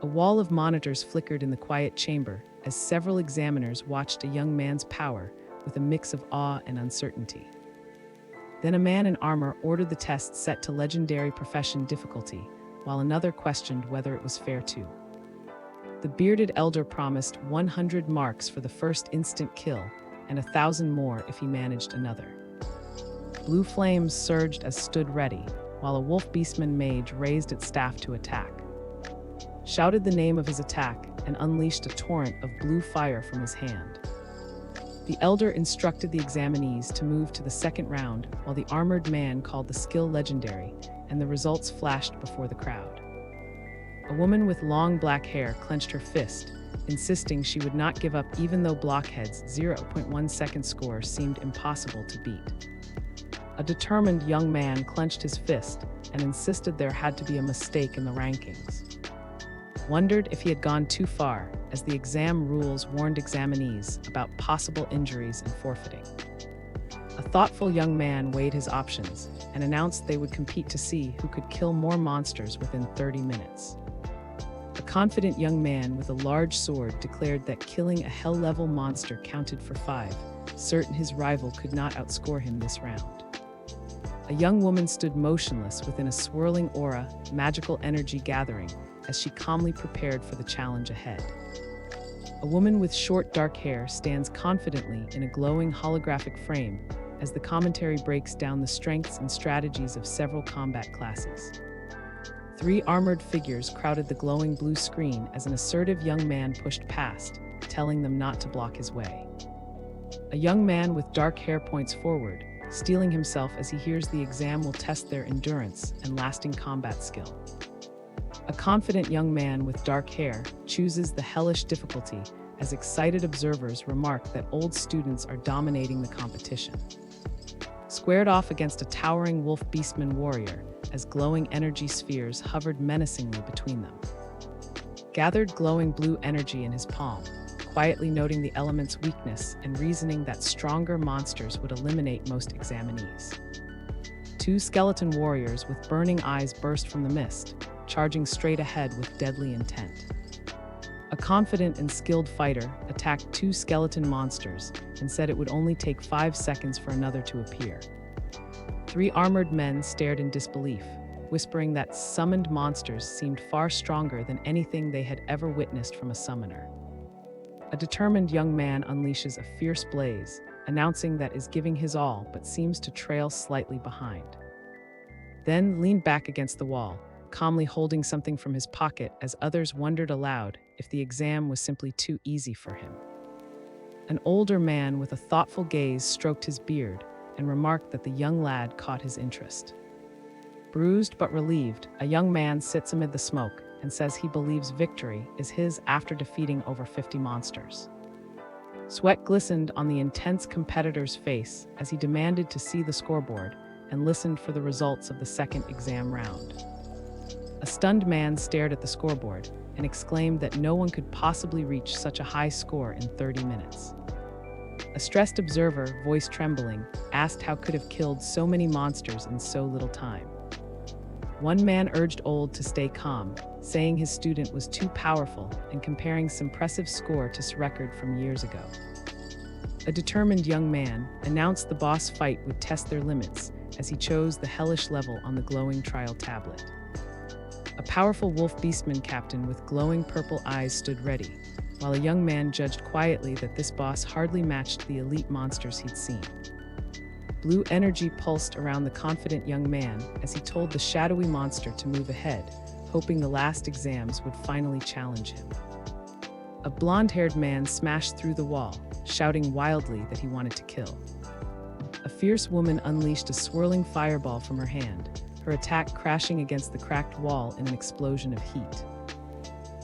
A wall of monitors flickered in the quiet chamber as several examiners watched a young man's power with a mix of awe and uncertainty. Then a man in armor ordered the test set to legendary profession difficulty, while another questioned whether it was fair too. The bearded elder promised 100 marks for the first instant kill and 1,000 more if he managed another. Blue flames surged as stood ready, while a wolf beastman mage raised its staff to attack. Shouted the name of his attack and unleashed a torrent of blue fire from his hand. The elder instructed the examinees to move to the second round while the armored man called the skill legendary, and the results flashed before the crowd. A woman with long black hair clenched her fist, insisting she would not give up even though Blockhead's 0.1 second score seemed impossible to beat. A determined young man clenched his fist and insisted there had to be a mistake in the rankings. Wondered if he had gone too far, as the exam rules warned examinees about possible injuries and forfeiting. A thoughtful young man weighed his options and announced they would compete to see who could kill more monsters within 30 minutes. A confident young man with a large sword declared that killing a hell-level monster counted for 5, certain his rival could not outscore him this round. A young woman stood motionless within a swirling aura, magical energy gathering, as she calmly prepared for the challenge ahead. A woman with short dark hair stands confidently in a glowing holographic frame as the commentary breaks down the strengths and strategies of several combat classes. 3 armored figures crowded the glowing blue screen as an assertive young man pushed past, telling them not to block his way. A young man with dark hair points forward, steeling himself as he hears the exam will test their endurance and lasting combat skill. A confident young man with dark hair chooses the hellish difficulty as excited observers remark that old students are dominating the competition. Squared off against a towering wolf beastman warrior as glowing energy spheres hovered menacingly between them. Gathered glowing blue energy in his palm, quietly noting the element's weakness and reasoning that stronger monsters would eliminate most examinees. 2 skeleton warriors with burning eyes burst from the mist, charging straight ahead with deadly intent. A confident and skilled fighter attacked 2 skeleton monsters and said it would only take 5 seconds for another to appear. 3 armored men stared in disbelief, whispering that summoned monsters seemed far stronger than anything they had ever witnessed from a summoner. A determined young man unleashes a fierce blaze, announcing that is giving his all but seems to trail slightly behind. Then leaned back against the wall, calmly holding something from his pocket as others wondered aloud if the exam was simply too easy for him. An older man with a thoughtful gaze stroked his beard and remarked that the young lad caught his interest. Bruised but relieved, a young man sits amid the smoke and says he believes victory is his after defeating over 50 monsters. Sweat glistened on the intense competitor's face as he demanded to see the scoreboard and listened for the results of the second exam round. A stunned man stared at the scoreboard and exclaimed that no one could possibly reach such a high score in 30 minutes. A stressed observer, voice trembling, asked how could have killed so many monsters in so little time. One man urged Old to stay calm, saying his student was too powerful and comparing some impressive score to his record from years ago. A determined young man announced the boss fight would test their limits as he chose the hellish level on the glowing trial tablet. A powerful wolf beastman captain with glowing purple eyes stood ready, while a young man judged quietly that this boss hardly matched the elite monsters he'd seen. Blue energy pulsed around the confident young man as he told the shadowy monster to move ahead, hoping the last exams would finally challenge him. A blonde-haired man smashed through the wall, shouting wildly that he wanted to kill. A fierce woman unleashed a swirling fireball from her hand, her attack crashing against the cracked wall in an explosion of heat.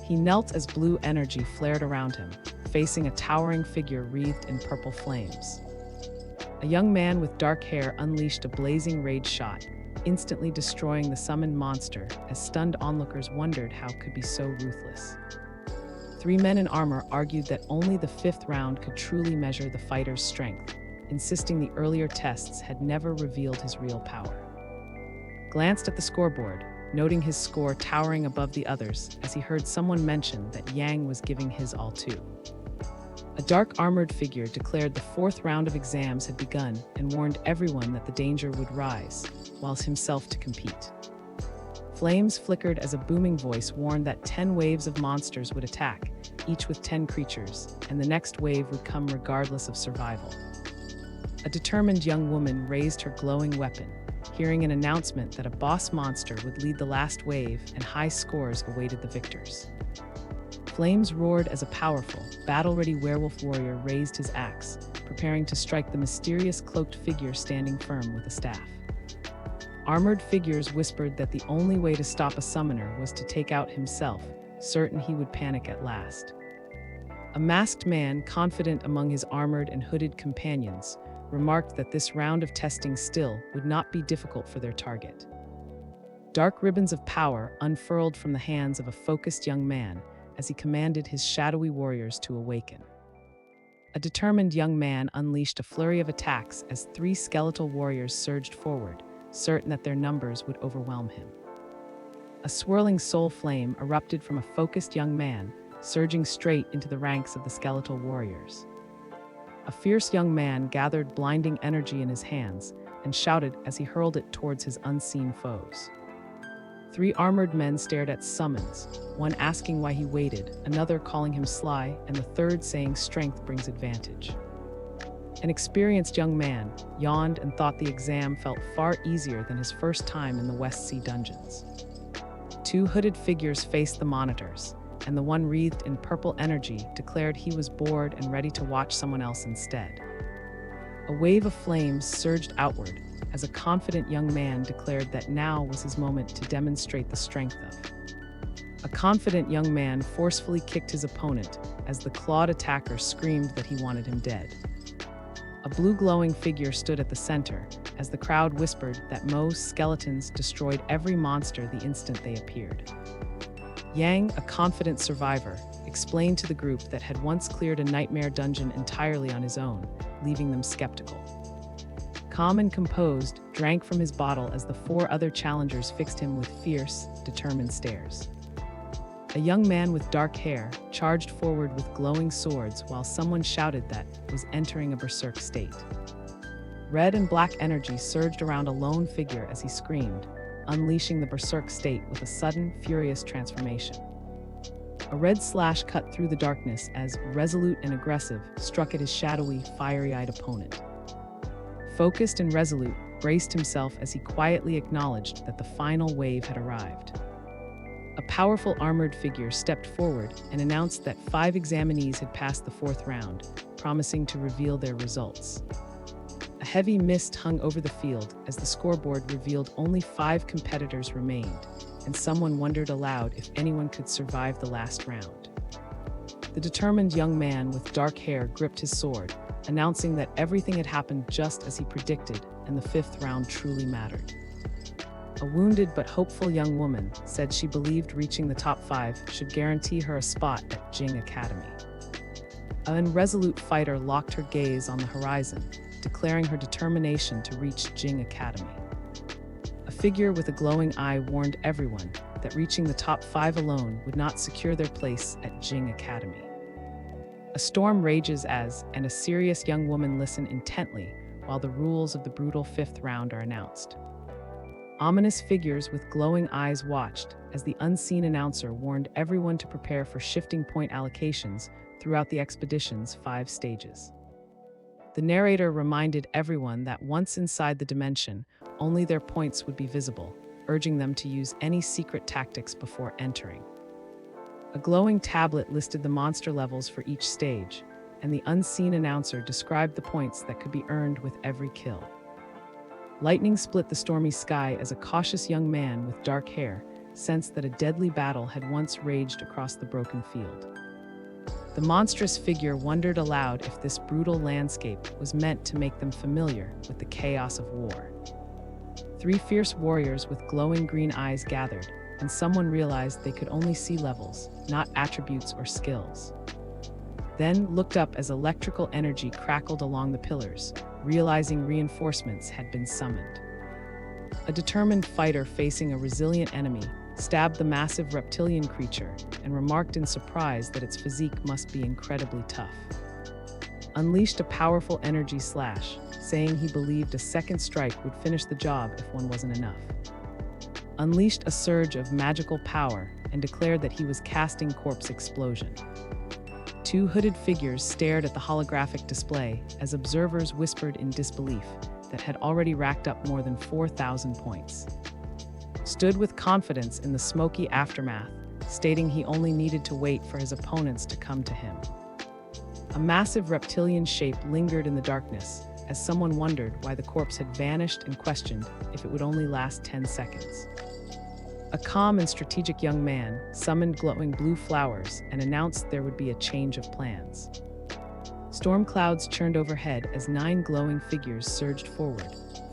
He knelt as blue energy flared around him, facing a towering figure wreathed in purple flames. A young man with dark hair unleashed a blazing rage shot, instantly destroying the summoned monster as stunned onlookers wondered how it could be so ruthless. 3 men in armor argued that only the 5th round could truly measure the fighter's strength, insisting the earlier tests had never revealed his real power. Glanced at the scoreboard, noting his score towering above the others as he heard someone mention that Yang was giving his all too. A dark armored figure declared the fourth round of exams had begun and warned everyone that the danger would rise, whilst himself to compete. Flames flickered as a booming voice warned that 10 waves of monsters would attack, each with 10 creatures, and the next wave would come regardless of survival. A determined young woman raised her glowing weapon, hearing an announcement that a boss monster would lead the last wave and high scores awaited the victors. Flames roared as a powerful, battle-ready werewolf warrior raised his axe, preparing to strike the mysterious cloaked figure standing firm with a staff. Armored figures whispered that the only way to stop a summoner was to take out himself, certain he would panic at last. A masked man, confident among his armored and hooded companions, remarked that this round of testing still would not be difficult for their target. Dark ribbons of power unfurled from the hands of a focused young man as he commanded his shadowy warriors to awaken. A determined young man unleashed a flurry of attacks as 3 skeletal warriors surged forward, certain that their numbers would overwhelm him. A swirling soul flame erupted from a focused young man, surging straight into the ranks of the skeletal warriors. A fierce young man gathered blinding energy in his hands and shouted as he hurled it towards his unseen foes. 3 armored men stared at summons, one asking why he waited, another calling him sly, and the third saying strength brings advantage. An experienced young man yawned and thought the exam felt far easier than his first time in the West Sea dungeons. 2 hooded figures faced the monitors, and the one wreathed in purple energy declared he was bored and ready to watch someone else instead. A wave of flames surged outward as a confident young man declared that now was his moment to demonstrate the strength of. A confident young man forcefully kicked his opponent as the clawed attacker screamed that he wanted him dead. A blue glowing figure stood at the center as the crowd whispered that Mo's skeletons destroyed every monster the instant they appeared. Yang, a confident survivor, explained to the group that had once cleared a nightmare dungeon entirely on his own, leaving them skeptical. Calm and composed, drank from his bottle as the 4 other challengers fixed him with fierce, determined stares. A young man with dark hair charged forward with glowing swords while someone shouted that was entering a berserk state. Red and black energy surged around a lone figure as he screamed, unleashing the berserk state with a sudden, furious transformation. A red slash cut through the darkness as, resolute and aggressive, struck at his shadowy, fiery-eyed opponent. Focused and resolute, braced himself as he quietly acknowledged that the final wave had arrived. A powerful armored figure stepped forward and announced that 5 examinees had passed the 4th round, promising to reveal their results. A heavy mist hung over the field as the scoreboard revealed only 5 competitors remained, and someone wondered aloud if anyone could survive the last round. The determined young man with dark hair gripped his sword, announcing that everything had happened just as he predicted, and the 5th round truly mattered. A wounded but hopeful young woman said she believed reaching the top 5 should guarantee her a spot at Jing Academy. An resolute fighter locked her gaze on the horizon, declaring her determination to reach Jing Academy. A figure with a glowing eye warned everyone that reaching the top 5 alone would not secure their place at Jing Academy. A storm rages as, and a serious young woman listen intently while the rules of the brutal 5th round are announced. Ominous figures with glowing eyes watched as the unseen announcer warned everyone to prepare for shifting point allocations throughout the expedition's 5 stages. The narrator reminded everyone that once inside the dimension, only their points would be visible, urging them to use any secret tactics before entering. A glowing tablet listed the monster levels for each stage, and the unseen announcer described the points that could be earned with every kill. Lightning split the stormy sky as a cautious young man with dark hair sensed that a deadly battle had once raged across the broken field. The monstrous figure wondered aloud if this brutal landscape was meant to make them familiar with the chaos of war. 3 fierce warriors with glowing green eyes gathered, and someone realized they could only see levels, not attributes or skills. Then looked up as electrical energy crackled along the pillars, realizing reinforcements had been summoned. A determined fighter facing a resilient enemy stabbed the massive reptilian creature and remarked in surprise that its physique must be incredibly tough. Unleashed a powerful energy slash, saying he believed a second strike would finish the job if one wasn't enough. Unleashed a surge of magical power and declared that he was casting corpse explosion. Two hooded figures stared at the holographic display as observers whispered in disbelief that had already racked up more than 4,000 points. Stood with confidence in the smoky aftermath, stating he only needed to wait for his opponents to come to him. A massive reptilian shape lingered in the darkness as someone wondered why the corpse had vanished and questioned if it would only last 10 seconds. A calm and strategic young man summoned glowing blue flowers and announced there would be a change of plans. Storm clouds churned overhead as 9 glowing figures surged forward,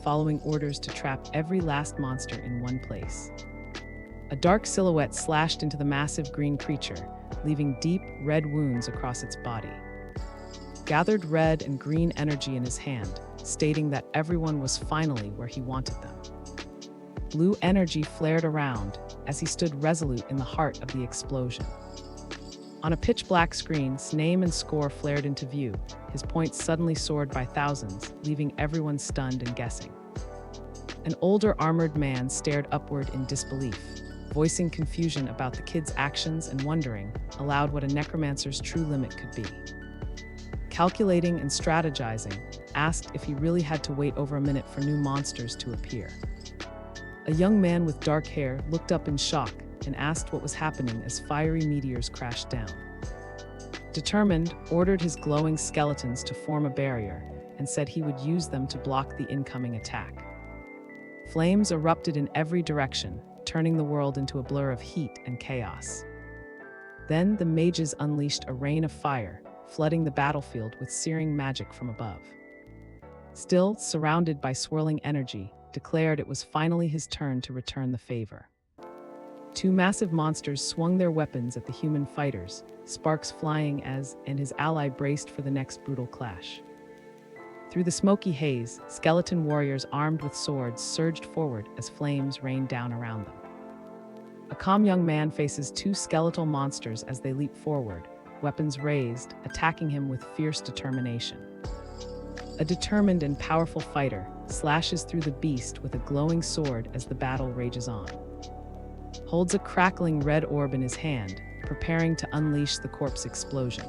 following orders to trap every last monster in one place. A dark silhouette slashed into the massive green creature, leaving deep, red wounds across its body. Gathered red and green energy in his hand, stating that everyone was finally where he wanted them. Blue energy flared around as he stood resolute in the heart of the explosion. On a pitch-black screen's name and score flared into view, his points suddenly soared by thousands, leaving everyone stunned and guessing. An older armored man stared upward in disbelief, voicing confusion about the kid's actions and wondering aloud what a necromancer's true limit could be. Calculating and strategizing, asked if he really had to wait over a minute for new monsters to appear. A young man with dark hair looked up in shock and asked what was happening as fiery meteors crashed down. Determined, ordered his glowing skeletons to form a barrier and said he would use them to block the incoming attack. Flames erupted in every direction, turning the world into a blur of heat and chaos. Then the mages unleashed a rain of fire, flooding the battlefield with searing magic from above. Still, surrounded by swirling energy, declared it was finally his turn to return the favor. 2 massive monsters swung their weapons at the human fighters, sparks flying and his ally braced for the next brutal clash. Through the smoky haze, skeleton warriors armed with swords surged forward as flames rained down around them. A calm young man faces 2 skeletal monsters as they leap forward, weapons raised, attacking him with fierce determination. A determined and powerful fighter slashes through the beast with a glowing sword as the battle rages on. Holds a crackling red orb in his hand, preparing to unleash the corpse explosion.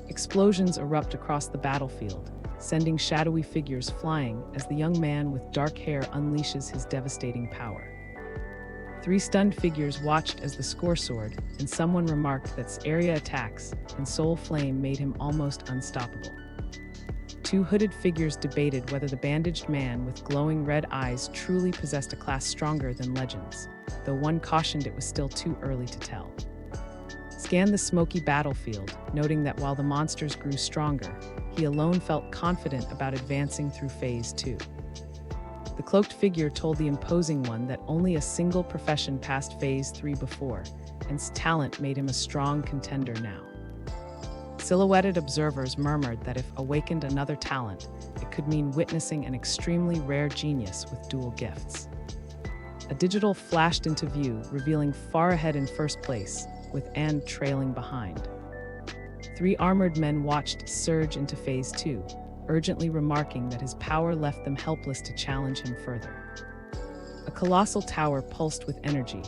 Explosions erupt across the battlefield, sending shadowy figures flying as the young man with dark hair unleashes his devastating power. 3 stunned figures watched as the score soared, and someone remarked that area attacks and soul flame made him almost unstoppable. 2 hooded figures debated whether the bandaged man with glowing red eyes truly possessed a class stronger than legends, though one cautioned it was still too early to tell. Scanned the smoky battlefield, noting that while the monsters grew stronger, he alone felt confident about advancing through Phase 2. The cloaked figure told the imposing one that only a single profession passed Phase 3 before, and his talent made him a strong contender now. Silhouetted observers murmured that if awakened another talent, it could mean witnessing an extremely rare genius with dual gifts. A digital flashed into view, revealing far ahead in first place, with And trailing behind. 3 armored men watched surge into Phase 2, urgently remarking that his power left them helpless to challenge him further. A colossal tower pulsed with energy,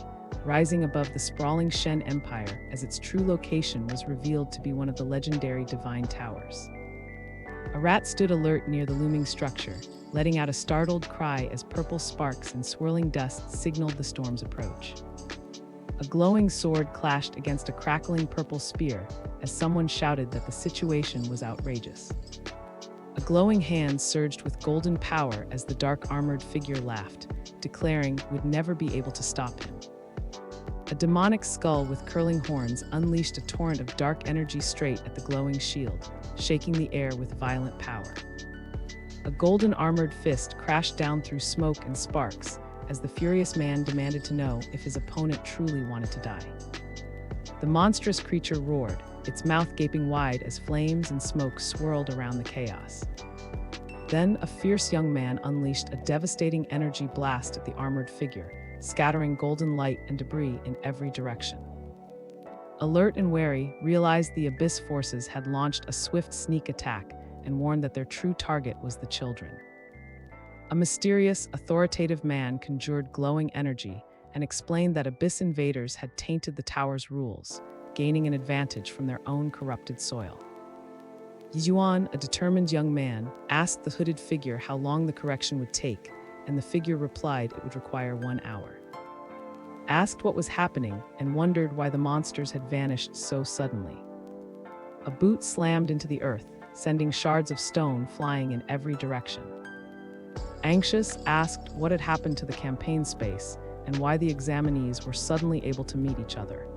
rising above the sprawling Shen Empire as its true location was revealed to be one of the legendary Divine Towers. A rat stood alert near the looming structure, letting out a startled cry as purple sparks and swirling dust signaled the storm's approach. A glowing sword clashed against a crackling purple spear as someone shouted that the situation was outrageous. A glowing hand surged with golden power as the dark armored figure laughed, declaring would never be able to stop him. A demonic skull with curling horns unleashed a torrent of dark energy straight at the glowing shield, shaking the air with violent power. A golden armored fist crashed down through smoke and sparks as the furious man demanded to know if his opponent truly wanted to die. The monstrous creature roared, its mouth gaping wide as flames and smoke swirled around the chaos. Then a fierce young man unleashed a devastating energy blast at the armored figure, scattering golden light and debris in every direction. Alert and wary, realized the Abyss forces had launched a swift sneak attack and warned that their true target was the children. A mysterious, authoritative man conjured glowing energy and explained that Abyss invaders had tainted the tower's rules, gaining an advantage from their own corrupted soil. Yuan, a determined young man, asked the hooded figure how long the correction would take, and the figure replied it would require 1 hour. Asked what was happening and wondered why the monsters had vanished so suddenly. A boot slammed into the earth, sending shards of stone flying in every direction. Anxious, asked what had happened to the campaign space and why the examinees were suddenly able to meet each other.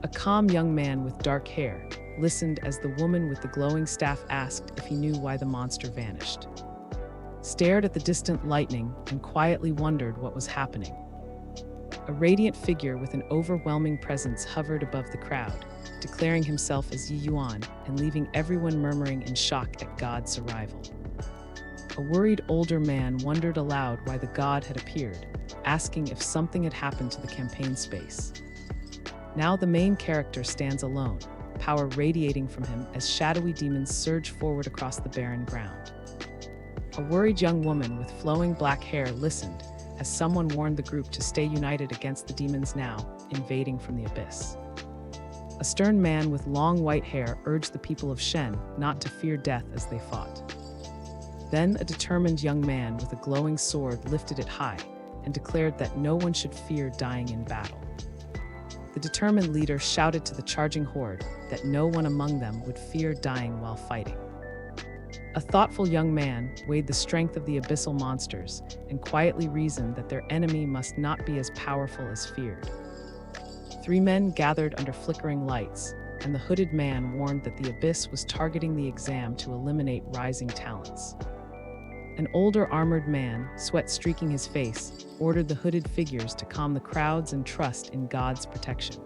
A calm young man with dark hair listened as the woman with the glowing staff asked if he knew why the monster vanished. Stared at the distant lightning and quietly wondered what was happening. A radiant figure with an overwhelming presence hovered above the crowd, declaring himself as Yi Yuan and leaving everyone murmuring in shock at God's arrival. A worried older man wondered aloud why the god had appeared, asking if something had happened to the campaign space. Now the main character stands alone, power radiating from him as shadowy demons surge forward across the barren ground. A worried young woman with flowing black hair listened as someone warned the group to stay united against the demons now invading from the abyss. A stern man with long white hair urged the people of Shen not to fear death as they fought. Then a determined young man with a glowing sword lifted it high and declared that no one should fear dying in battle. The determined leader shouted to the charging horde that no one among them would fear dying while fighting. A thoughtful young man weighed the strength of the abyssal monsters and quietly reasoned that their enemy must not be as powerful as feared. 3 men gathered under flickering lights, and the hooded man warned that the abyss was targeting the exam to eliminate rising talents. An older armored man, sweat streaking his face, ordered the hooded figures to calm the crowds and trust in God's protection.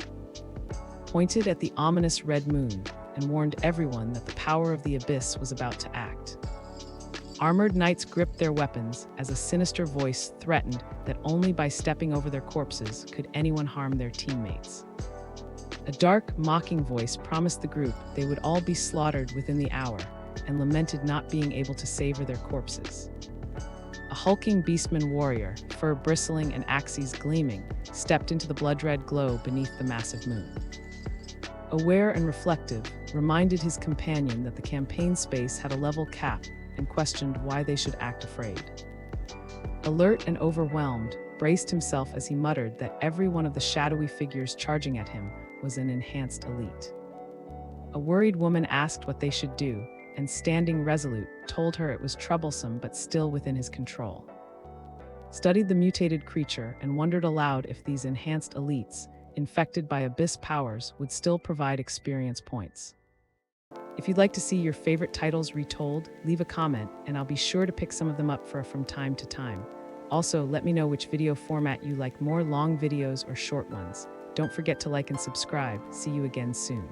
Pointed at the ominous red moon and warned everyone that the power of the abyss was about to act. Armored knights gripped their weapons as a sinister voice threatened that only by stepping over their corpses could anyone harm their teammates. A dark, mocking voice promised the group they would all be slaughtered within the hour and lamented not being able to savor their corpses. A hulking beastman warrior, fur bristling and axes gleaming, stepped into the blood-red glow beneath the massive moon. Aware and reflective, reminded his companion that the campaign space had a level cap and questioned why they should act afraid. Alert and overwhelmed, braced himself as he muttered that every one of the shadowy figures charging at him was an enhanced elite. A worried woman asked what they should do, and standing resolute, told her it was troublesome but still within his control. Studied the mutated creature and wondered aloud if these enhanced elites, infected by abyss powers, would still provide experience points. If you'd like to see your favorite titles retold, leave a comment and I'll be sure to pick some of them up from time to time. Also, let me know which video format you like more, long videos or short ones. Don't forget to like and subscribe. See you again soon.